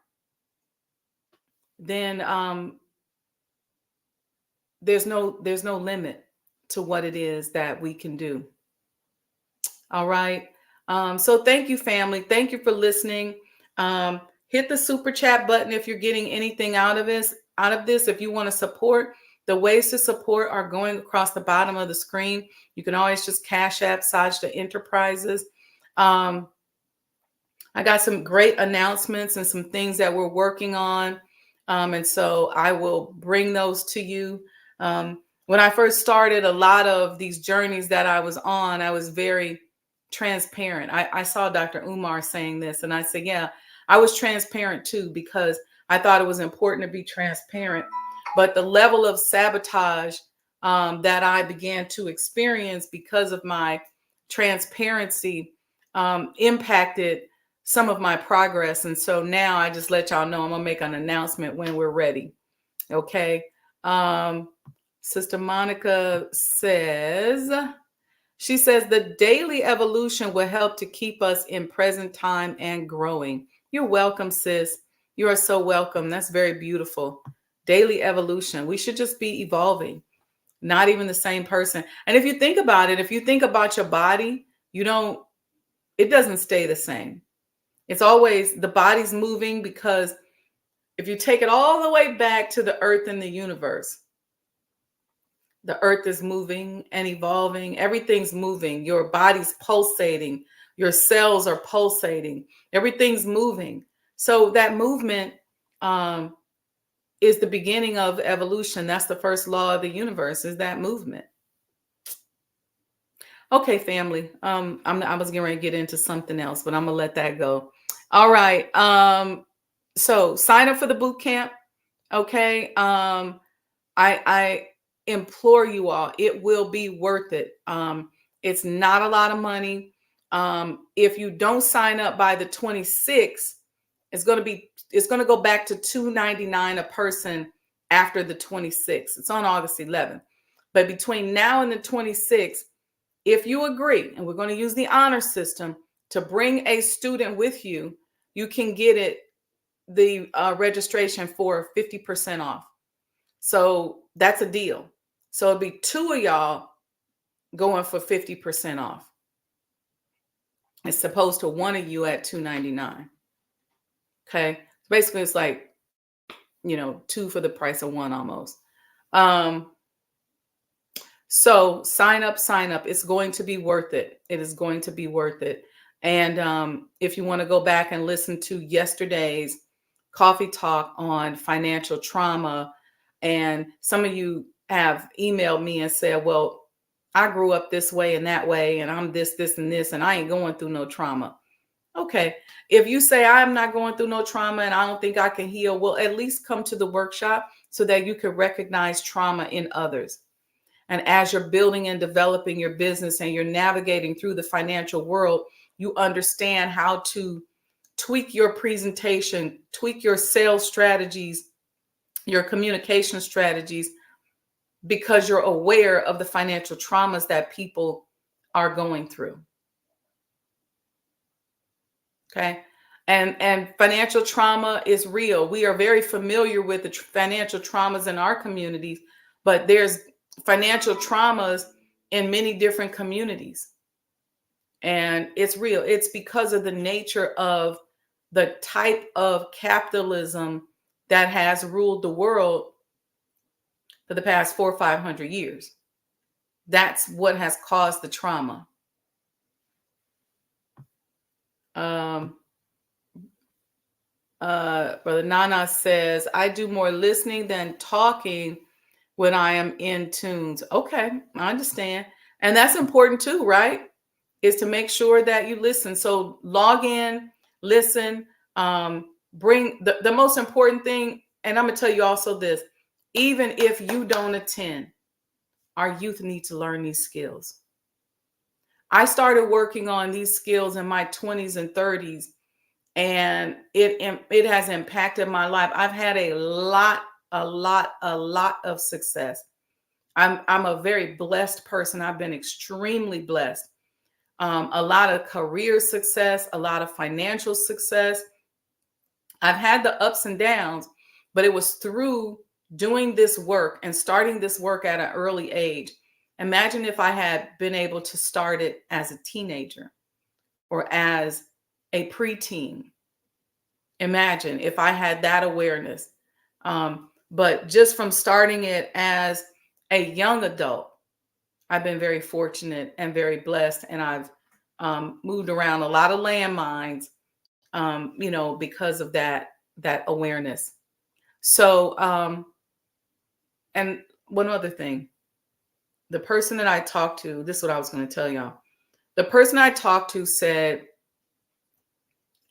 A: then there's no limit to what it is that we can do. All right. So thank you, family. Thank you for listening. Hit the super chat button if you're getting anything out of this. If you want to support, the ways to support are going across the bottom of the screen. You can always just Cash App Sajdah Enterprises. I got some great announcements and some things that we're working on. And so I will bring those to you. When I first started a lot of these journeys that I was on, I was very transparent. I saw Dr. Umar saying this, and I said, yeah, I was transparent too, because I thought it was important to be transparent. But the level of sabotage that I began to experience because of my transparency impacted some of my progress. And so now I just let y'all know I'm gonna make an announcement when we're ready. Okay. Sister Monica says, she says the daily evolution will help to keep us in present time and growing. You're welcome, sis. You are so welcome. That's very beautiful. Daily evolution. We should just be evolving, not even the same person. And if you think about it, if you think about your body, it doesn't stay the same. It's always, the body's moving, because if you take it all the way back to the earth and the universe, the earth is moving and evolving. Everything's moving. Your body's pulsating. Your cells are pulsating. Everything's moving. So that movement is the beginning of evolution. That's the first law of the universe, is that movement. Okay, family. I was getting ready to get into something else, but I'm gonna let that go. All right. So sign up for the boot camp. Okay. implore you all, it will be worth it. It's not a lot of money. If you don't sign up by the 26th, it's going to go back to $299 a person after the 26th. It's on August 11th. But between now and the 26th, if you agree, and we're going to use the honor system to bring a student with you, you can get the registration for 50% off. So that's a deal. So it'll be two of y'all going for 50% off. It's opposed to one of you at $299. Okay. Basically, it's like, two for the price of one almost. So sign up. It's going to be worth it. It is going to be worth it. And if you want to go back and listen to yesterday's coffee talk on financial trauma, and some of you have emailed me and said, well, I grew up this way and that way, and I'm this, and this, and I ain't going through no trauma. Okay. If you say I'm not going through no trauma and I don't think I can heal, well, at least come to the workshop so that you can recognize trauma in others. And as you're building and developing your business and you're navigating through the financial world, you understand how to tweak your presentation, tweak your sales strategies, your communication strategies, because you're aware of the financial traumas that people are going through. Okay. And financial trauma is real. We are very familiar with the financial traumas in our communities, but there's financial traumas in many different communities. And it's real. It's because of the nature of the type of capitalism that has ruled the world for the past 400 or 500 years. That's what has caused the trauma. Brother Nana says, I do more listening than talking when I am in tunes. Okay, I understand. And that's important too, right? Is to make sure that you listen. So log in, listen, bring the most important thing. And I'm going to tell you also this, even if you don't attend, our youth need to learn these skills. I started working on these skills in my 20s and 30s, and it has impacted my life. I've had a lot of success. I'm a very blessed person. I've been extremely blessed. A lot of career success, a lot of financial success. I've had the ups and downs, but it was through doing this work and starting this work at an early age. Imagine if I had been able to start it as a teenager or as a preteen. Imagine if I had that awareness. But just from starting it as a young adult, I've been very fortunate and very blessed. And I've moved around a lot of landmines, because of that awareness. So, and one other thing, the person that I talked to, this is what I was going to tell y'all. The person I talked to said,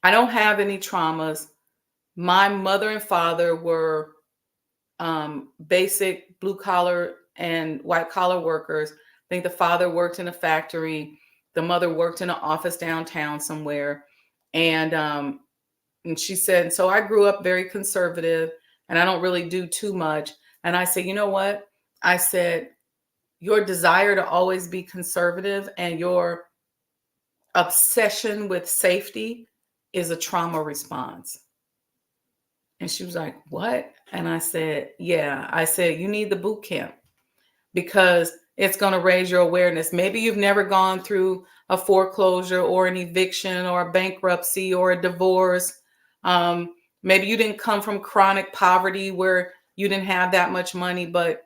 A: I don't have any traumas. My mother and father were basic blue collar and white collar workers. I think the father worked in a factory. The mother worked in an office downtown somewhere. And she said, so I grew up very conservative and I don't really do too much. And I said, you know what? I said, your desire to always be conservative and your obsession with safety is a trauma response. And she was like, what? And I said, yeah. I said, you need the boot camp because it's going to raise your awareness. Maybe you've never gone through a foreclosure or an eviction or a bankruptcy or a divorce. Maybe you didn't come from chronic poverty where you didn't have that much money, but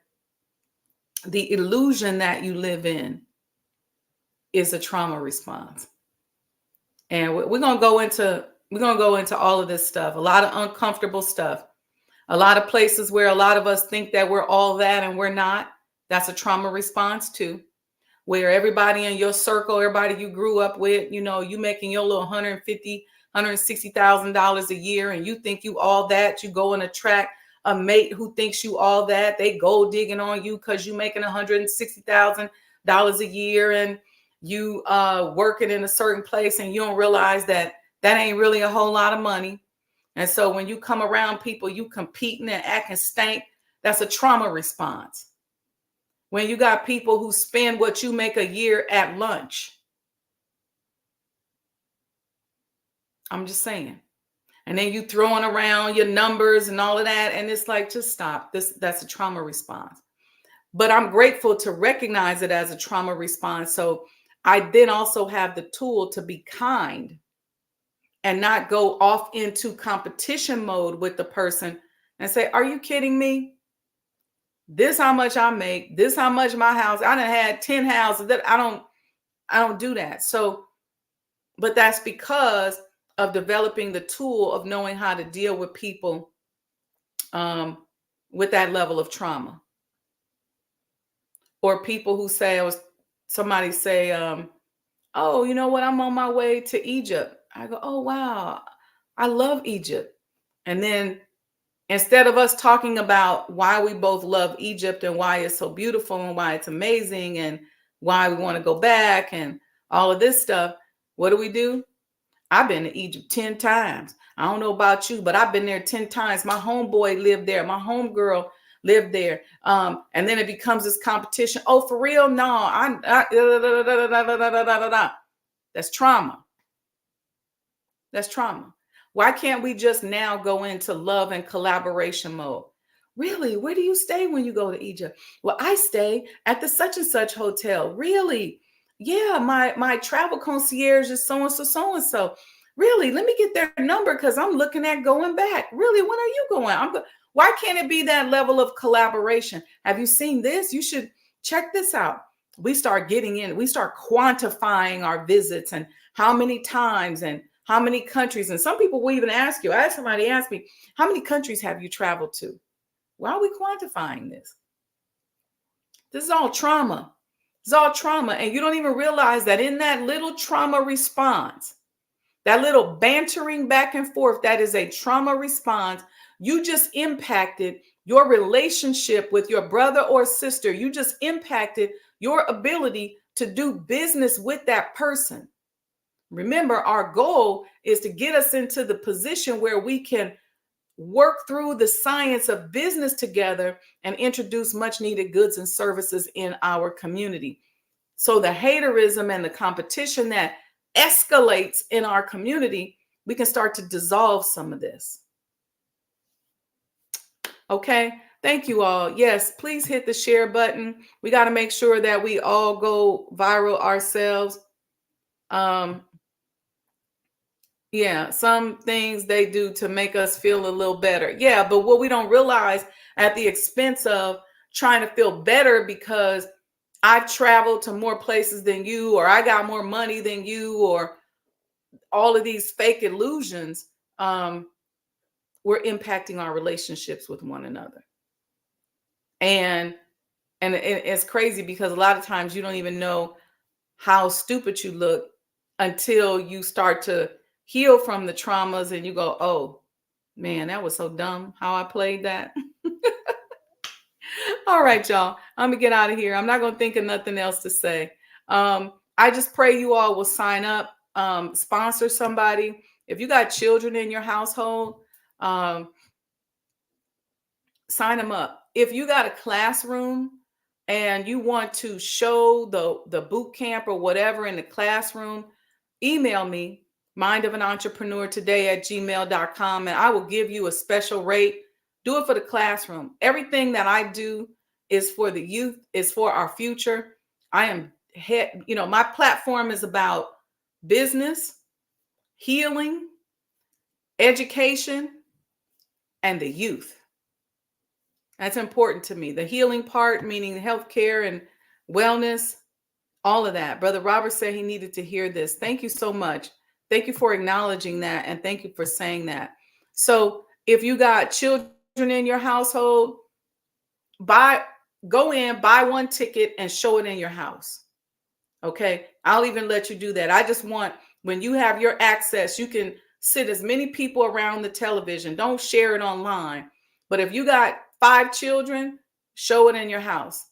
A: the illusion that you live in is a trauma response. And we're going to go into all of this stuff, a lot of uncomfortable stuff, a lot of places where a lot of us think that we're all that and we're not. That's a trauma response too, where everybody in your circle, everybody you grew up with, you making your little $150,000, $160,000 a year and you think you all that. You go and attract a mate who thinks you all that. They gold digging on you because you making $160,000 a year and you working in a certain place, and you don't realize that ain't really a whole lot of money. And so when you come around people, you competing and acting stank, that's a trauma response. When you got people who spend what you make a year at lunch. I'm just saying. And then you throwing around your numbers and all of that. And it's like, just stop. That's a trauma response. But I'm grateful to recognize it as a trauma response. So I then also have the tool to be kind and not go off into competition mode with the person and say, are you kidding me? This how much I make, this how much my house, I done had 10 houses. That I don't do that. So, but that's because of developing the tool of knowing how to deal with people with that level of trauma. Or people who say, somebody say, oh, you know what? I'm on my way to Egypt. I go, oh, wow. I love Egypt. And then instead of us talking about why we both love Egypt and why it's so beautiful and why it's amazing and why we want to go back and all of this stuff, what do? I've been to Egypt 10 times. I don't know about you, but I've been there 10 times. My homeboy lived there. My homegirl lived there. And then it becomes this competition. Oh, for real? No, that's trauma. That's trauma. Why can't we just now go into love and collaboration mode? Really? Where do you stay when you go to Egypt? Well, I stay at the such and such hotel. Really? Yeah, my travel concierge is so-and-so, so-and-so. Really? Let me get their number because I'm looking at going back. Really? When are you going? Why can't it be that level of collaboration? Have you seen this? You should check this out. We start getting in. We start quantifying our visits and how many times and how many countries. And some people will even ask you. I had somebody ask me, how many countries have you traveled to? Why are we quantifying this? This is all trauma. It's all trauma. And you don't even realize that in that little trauma response, that little bantering back and forth, that is a trauma response. You just impacted your relationship with your brother or sister. You just impacted your ability to do business with that person. Remember, our goal is to get us into the position where we can work through the science of business together and introduce much needed goods and services in our community. So the haterism and the competition that escalates in our community, we can start to dissolve some of this. Okay. Thank you all. Yes, please hit the share button. We got to make sure that we all go viral ourselves. Yeah, some things they do to make us feel a little better. Yeah, but what we don't realize at the expense of trying to feel better because I've traveled to more places than you, or I got more money than you, or all of these fake illusions, we're impacting our relationships with one another. And it's crazy because a lot of times you don't even know how stupid you look until you start to heal from the traumas and you go, oh man, that was so dumb how I played that. All right, y'all, I'm gonna get out of here. I'm not gonna think of nothing else to say. I just pray you all will sign up, sponsor somebody. If you got children in your household, sign them up. If you got a classroom and you want to show the boot camp or whatever in the classroom, email me, mindofanentrepreneur@gmail.com, and I will give you a special rate. Do it for the classroom. Everything that I do is for the youth, is for our future. My platform is about business, healing, education, and the youth. That's important to me. The healing part, meaning healthcare and wellness, all of that. Brother Robert said he needed to hear this. Thank you so much. Thank you for acknowledging that. And thank you for saying that. So if you got children in your household, go in, buy one ticket and show it in your house. Okay. I'll even let you do that. I just want, when you have your access, you can sit as many people around the television. Don't share it online. But if you got 5 children, show it in your house.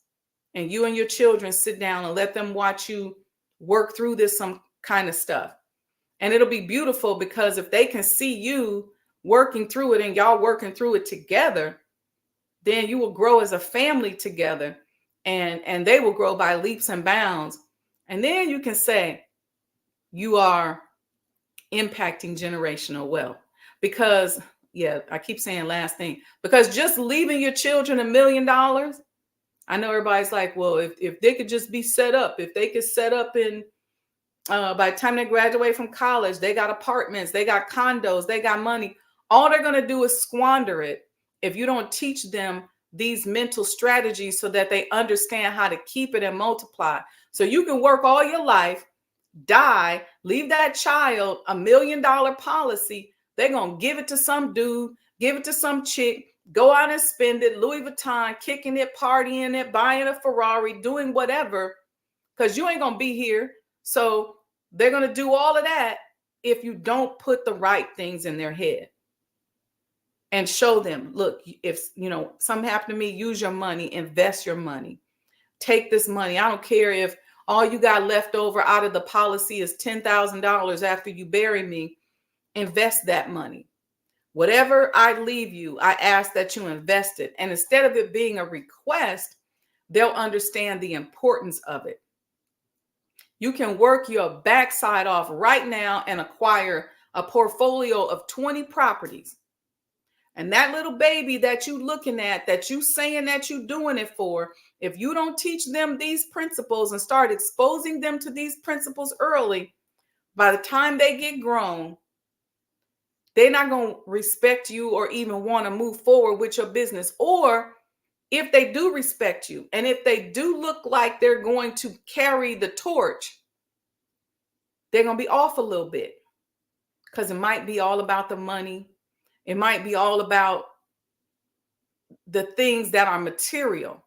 A: And you and your children sit down and let them watch you work through this some kind of stuff. And it'll be beautiful, because if they can see you working through it and y'all working through it together, then you will grow as a family together, and they will grow by leaps and bounds. And then you can say you are impacting generational wealth. Because, yeah, I keep saying last thing, because just leaving your children $1 million, I know everybody's like, well, if they could just be set up, if they could set up in, by the time they graduate from college, they got apartments, they got condos, they got money. All they're going to do is squander it if you don't teach them these mental strategies so that they understand how to keep it and multiply. So you can work all your life, die, leave that child $1 million policy. They're going to give it to some dude, give it to some chick, go out and spend it, Louis Vuitton, kicking it, partying it, buying a Ferrari, doing whatever, because you ain't going to be here. So they're going to do all of that if you don't put the right things in their head and show them, look, if something happened to me, use your money, invest your money, take this money. I don't care if all you got left over out of the policy is $10,000 after you bury me. Invest that money. Whatever I leave you, I ask that you invest it. And instead of it being a request, they'll understand the importance of it. You can work your backside off right now and acquire a portfolio of 20 properties. And that little baby that you looking at, that you saying that you doing it for, if you don't teach them these principles and start exposing them to these principles early, by the time they get grown, they're not going to respect you or even want to move forward with your business. Or if they do respect you, and if they do look like they're going to carry the torch, they're going to be off a little bit, because it might be all about the money. It might be all about the things that are material,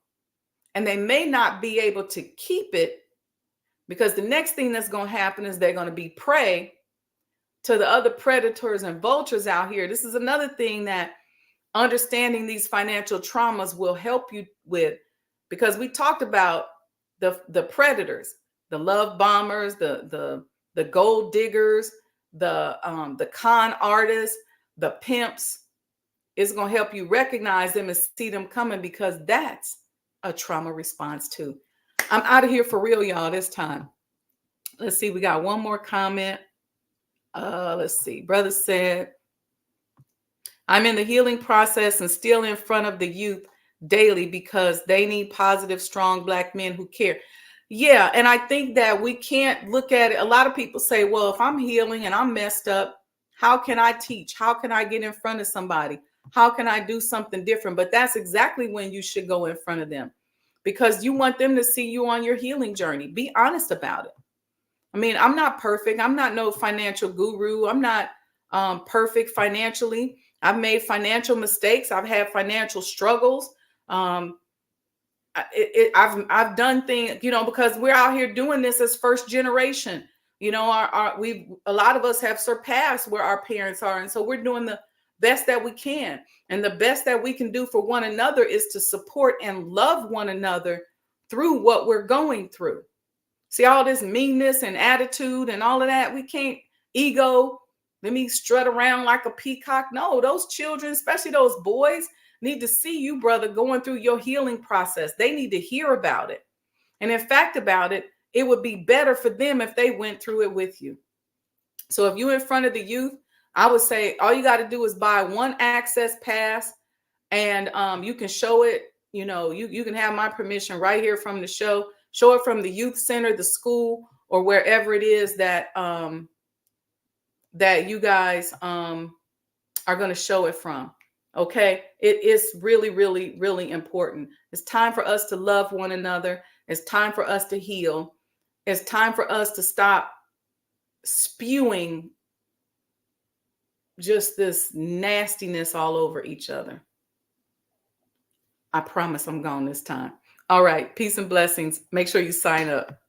A: and they may not be able to keep it, because the next thing that's going to happen is they're going to be prey to the other predators and vultures out here. This is another thing that understanding these financial traumas will help you with, because we talked about the predators, the love bombers, the gold diggers, the con artists, the pimps. Is going to help you recognize them and see them coming, because that's a trauma response too. I'm out of here for real, y'all, this time. Let's see. We got one more comment. Let's see. Brother said, I'm in the healing process and still in front of the youth daily, because they need positive, strong Black men who care. Yeah. And I think that we can't look at it. A lot of people say, well, if I'm healing and I'm messed up, how can I teach? How can I get in front of somebody? How can I do something different? But that's exactly when you should go in front of them, because you want them to see you on your healing journey. Be honest about it. I mean, I'm not perfect. I'm not no financial guru. I'm not perfect financially. I've made financial mistakes. I've had financial struggles. I've done things, because we're out here doing this as first generation. A lot of us have surpassed where our parents are, and so we're doing the best that we can. And the best that we can do for one another is to support and love one another through what we're going through. See, all this meanness and attitude and all of that, we can't ego. Let me strut around like a peacock. No, those children, especially those boys, need to see you, brother, going through your healing process. They need to hear about it. And in fact, about it, it would be better for them if they went through it with you. So if you're in front of the youth, I would say all you got to do is buy one access pass, and you can show it. You can have my permission right here from the show. Show it from the youth center, the school, or wherever it is that that you guys are going to show it from. Okay, it is really, really, really important. It's time for us to love one another. It's time for us to heal. It's time for us to stop spewing just this nastiness all over each other. I promise I'm gone this time. All right. Peace and blessings. Make sure you sign up.